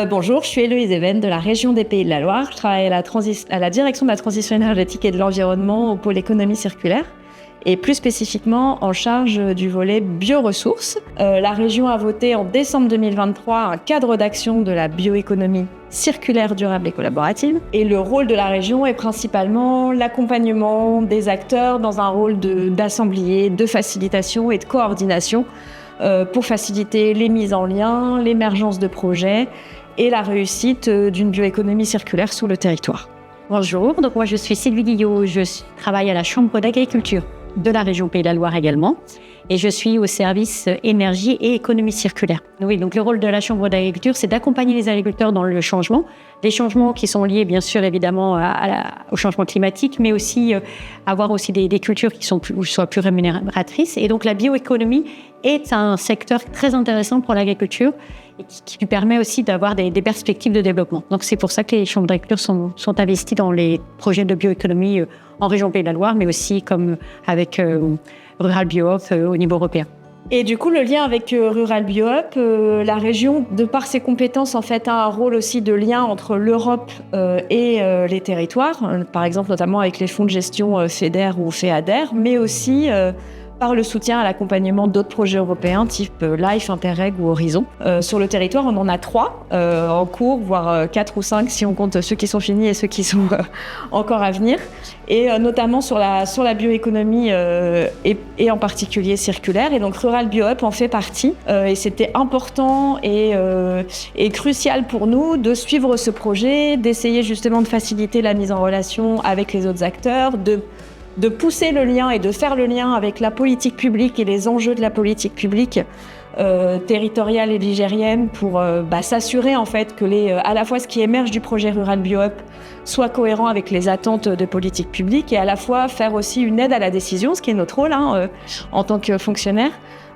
Bonjour, je suis Héloïse Even de la région des Pays de la Loire. Je travaille à la direction de la transition énergétique et de l'environnement au pôle économie circulaire et plus spécifiquement en charge du volet bioressources. La région a voté en décembre 2023 un cadre d'action de la bioéconomie circulaire, durable et collaborative. Et le rôle de la région est principalement l'accompagnement des acteurs dans un rôle d'assemblier, de facilitation et de coordination pour faciliter les mises en lien, l'émergence de projets et la réussite d'une bioéconomie circulaire sur le territoire. Bonjour, donc moi je suis Sylvie Guillot, je travaille à la Chambre d'agriculture de la région Pays de la Loire également et je suis au service énergie et économie circulaire. Oui, donc le rôle de la Chambre d'agriculture, c'est d'accompagner les agriculteurs dans le changement, les changements qui sont liés bien sûr évidemment au changement climatique, mais aussi avoir aussi des cultures qui soient plus rémunératrices. Et donc la bioéconomie est un secteur très intéressant pour l'agriculture et qui lui permet aussi d'avoir des perspectives de développement. Donc c'est pour ça que les chambres d'agriculture sont investies dans les projets de bioéconomie en région Pays de la Loire, mais aussi comme avec Rural Biohub au niveau européen. Et du coup, le lien avec Rural Biohub, la région, de par ses compétences, en fait, a un rôle aussi de lien entre l'Europe et les territoires, par exemple notamment avec les fonds de gestion FEDER ou FEADER, mais aussi par le soutien à l'accompagnement d'autres projets européens type LIFE, Interreg ou Horizon. Sur le territoire, on en a 3 en cours, voire 4 ou 5 si on compte ceux qui sont finis et ceux qui sont encore à venir. Et notamment sur la bioéconomie et en particulier circulaire. Et donc Rural Biohub en fait partie. Et c'était important et crucial pour nous de suivre ce projet, d'essayer justement de faciliter la mise en relation avec les autres acteurs, de pousser le lien et de faire le lien avec la politique publique et les enjeux de la politique publique territoriale et ligérienne pour s'assurer en fait que à la fois ce qui émerge du projet Rural Biohub soit cohérent avec les attentes de politique publique et à la fois faire aussi une aide à la décision, ce qui est notre rôle en tant que fonctionnaire,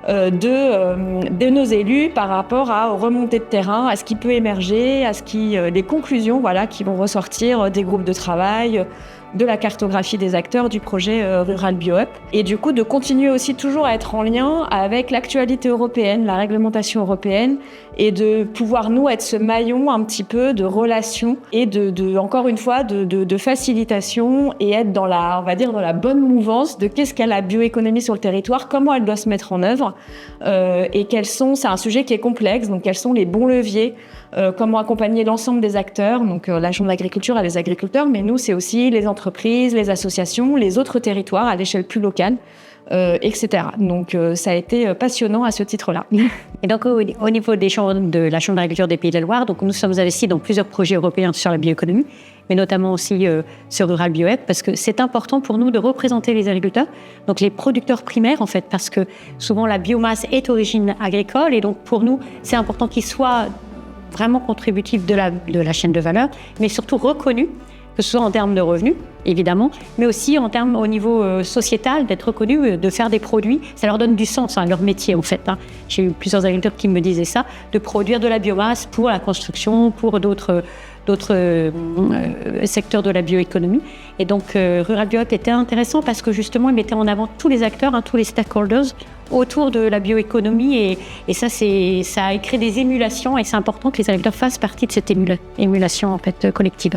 de nos élus par rapport aux remontées de terrain, à ce qui peut émerger, les conclusions qui vont ressortir des groupes de travail, de la cartographie des acteurs du projet Rural Biohub. Et du coup, de continuer aussi toujours à être en lien avec l'actualité européenne, la réglementation européenne, et de pouvoir, nous, être ce maillon un petit peu de relation et encore une fois, de facilitation et être dans la bonne mouvance de qu'est-ce qu'est la bioéconomie sur le territoire, comment elle doit se mettre en œuvre, et c'est un sujet qui est complexe, donc quels sont les bons leviers, comment accompagner l'ensemble des acteurs, donc la Chambre d'agriculture a les agriculteurs, mais nous, c'est aussi les entreprises, les associations, les autres territoires à l'échelle plus locale, etc. Donc ça a été passionnant à ce titre-là. Et donc au niveau de la Chambre d'agriculture des Pays de la Loire, donc nous sommes investis dans plusieurs projets européens sur la bioéconomie, mais notamment aussi sur Rural Biohub, parce que c'est important pour nous de représenter les agriculteurs, donc les producteurs primaires en fait, parce que souvent la biomasse est d'origine agricole et donc pour nous c'est important qu'ils soient vraiment contributifs de la chaîne de valeur, mais surtout reconnus, que ce soit en termes de revenus, évidemment, mais aussi en termes au niveau sociétal, d'être reconnus, de faire des produits. Ça leur donne du sens, leur métier, en fait. J'ai eu plusieurs agriculteurs qui me disaient ça, de produire de la biomasse pour la construction, pour d'autres secteurs de la bioéconomie. Et donc, Rural Biohub était intéressant parce que, justement, il mettait en avant tous les acteurs, tous les stakeholders autour de la bioéconomie. Et ça a créé des émulations et c'est important que les agriculteurs fassent partie de cette émulation, en fait, collective.